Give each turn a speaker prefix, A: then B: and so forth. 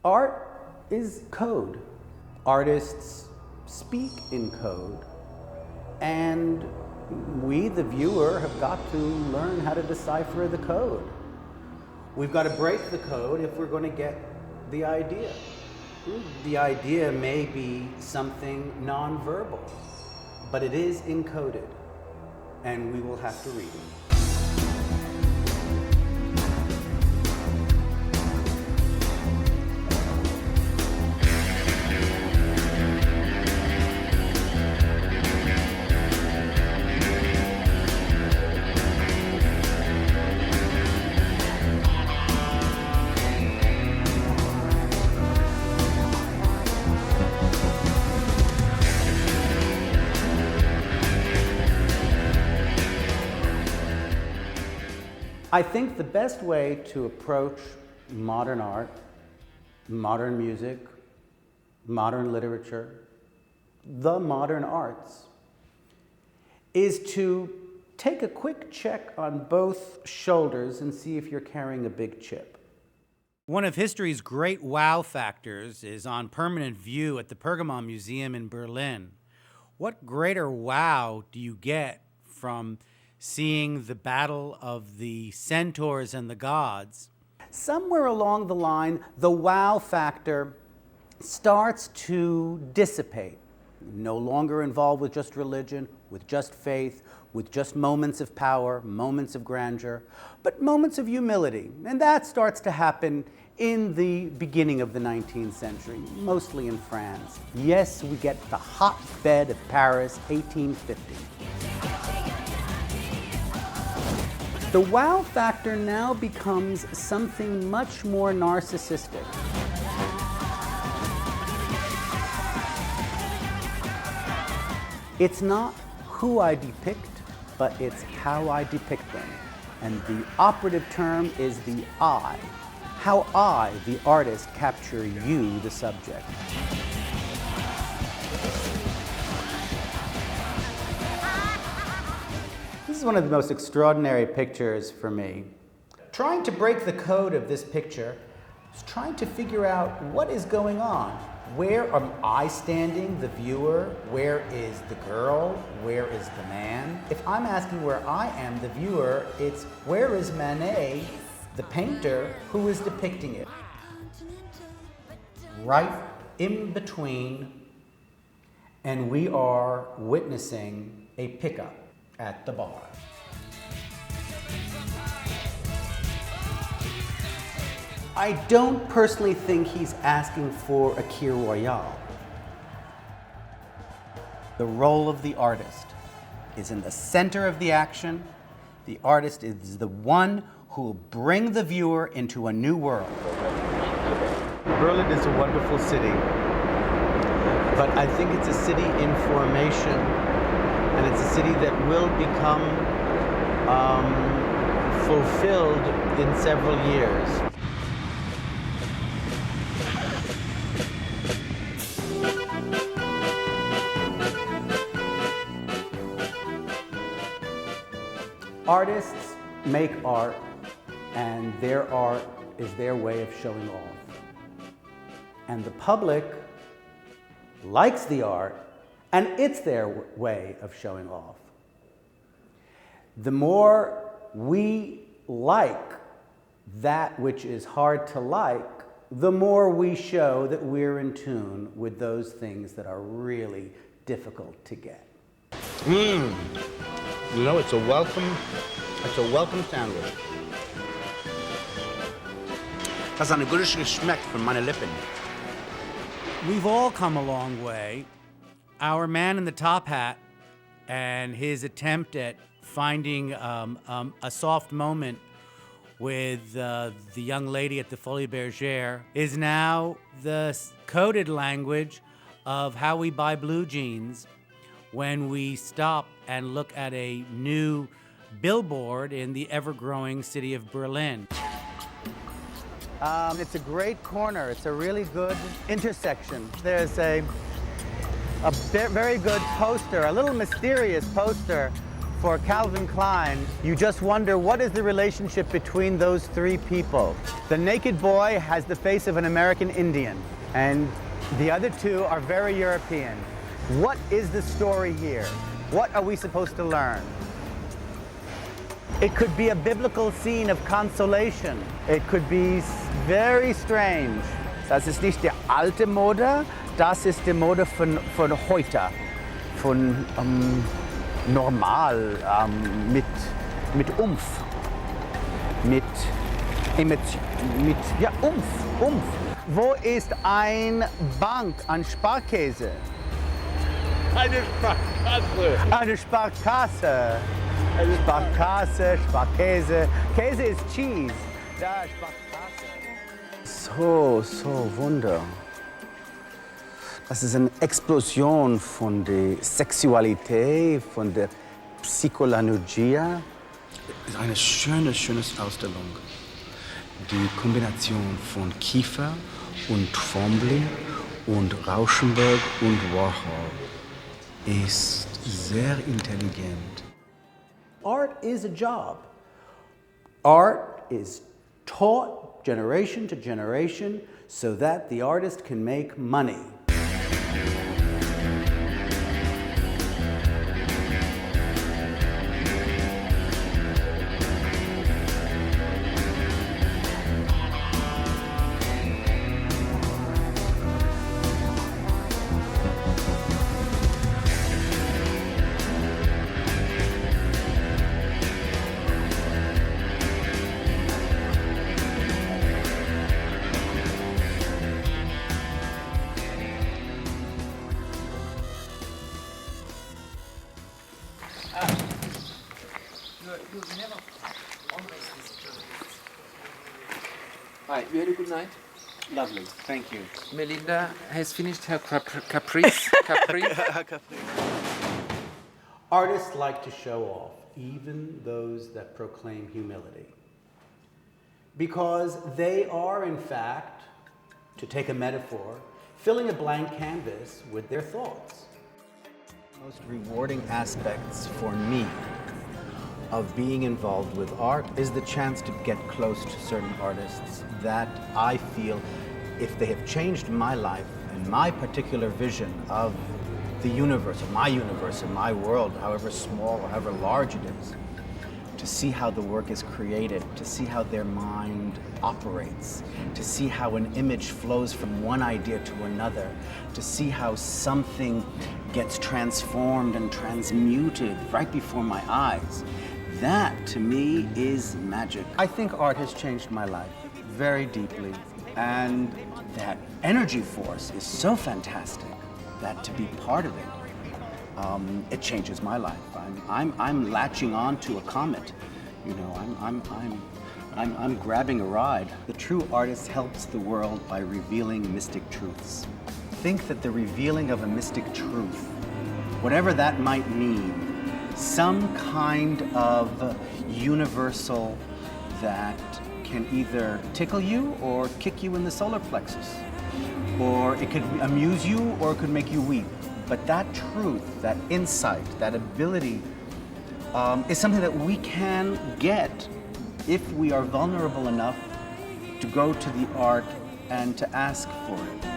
A: Art is code. Artists speak in code, and we, the viewer, have got to learn how to decipher the code. We've got to break the code if we're going to get the idea. The idea may be something nonverbal, but it is encoded, and we will have to read it. I think the best way to approach modern art, modern music, modern literature, the modern arts, is to take a quick check on both shoulders and see if you're carrying a big chip.
B: One of history's great wow factors is on permanent view at the Pergamon Museum in Berlin. What greater wow do you get from seeing the battle of the centaurs and the gods?
A: Somewhere along the line, the wow factor starts to dissipate. No longer involved with just religion, with just faith, with just moments of power, moments of grandeur, but moments of humility. And that starts to happen in the beginning of the 19th century, mostly in France. Yes, we get the hotbed of Paris, 1850. The wow factor now becomes something much more narcissistic. It's not who I depict, but it's how I depict them. And the operative term is the I. How I, the artist, capture you, the subject. This is one of the most extraordinary pictures for me. Trying to break the code of this picture is trying to figure out what is going on. Where am I standing, the viewer? Where is the girl? Where is the man? If I'm asking where I am, the viewer, it's where is Manet, the painter, who is depicting it? Right in between, and we are witnessing a pickup at the bar. I don't personally think he's asking for a Kir Royale. The role of the artist is in the center of the action. The artist is the one who will bring the viewer into a new world.
C: Berlin is a wonderful city, but I think it's a city in formation, and it's a city that will become fulfilled in several years.
A: Artists make art, and their art is their way of showing off. And the public likes the art, and it's their way of showing off. The more we like that which is hard to like, the more we show that we're in tune with those things that are really difficult to get.
C: You know, it's a welcome sandwich. Das hat einen guten Geschmack von meinen Lippen.
B: We've all come a long way. Our man in the top hat and his attempt at finding a soft moment with the young lady at the Folie Bergère is now the coded language of how we buy blue jeans when we stop and look at a new billboard in the ever-growing city of Berlin.
A: It's a great corner. It's a really good intersection. There's a very good poster, a little mysterious poster
C: for Calvin Klein, you just wonder what is the relationship between those three people. The naked boy has the face of an American Indian, and the other two are very European. What is the story here? What are we supposed to learn? It could be a biblical scene of consolation. It could be very strange. Das ist nicht die alte Mode, das ist die Mode von heute. Von normal, mit Umf. Mit ja, Umf. Wo ist eine Bank an Sparkäse?
D: Eine Sparkasse.
C: Eine Sparkasse. Sparkasse, Sparkäse. Käse ist Cheese. Da, Sparkasse. So, Wunder. Das ist eine Explosion von der Sexualität, von der Psychologie.
E: Es ist eine schöne Ausstellung. Die Kombination von Kiefer und Twombly und Rauschenberg und Warhol ist sehr intelligent.
A: Art is a job. Art is taught generation to generation so that the artist can make money.
F: Hi, you had a good night?
C: Lovely, thank you.
F: Melinda has finished her caprice.
A: Artists like to show off, even those that proclaim humility. Because they are, in fact, to take a metaphor, filling a blank canvas with their thoughts.
C: Most rewarding aspects for me of being involved with art is the chance to get close to certain artists that I feel, if they have changed my life and my particular vision of the universe, or my world, however small or however large it is, to see how the work is created, to see how their mind operates, to see how an image flows from one idea to another, to see how something gets transformed and transmuted right before my eyes. That, to me, is magic. I think art has changed my life very deeply, and that energy force is so fantastic that to be part of it, it changes my life. I'm latching on to a comet. You know, I'm grabbing a ride. The true artist helps the world by revealing mystic truths. Think that the revealing of a mystic truth, whatever that might mean, some kind of universal that can either tickle you or kick you in the solar plexus, or it could amuse you or it could make you weep. But that truth, that insight, that ability is something that we can get if we are vulnerable enough to go to the art and to ask for it.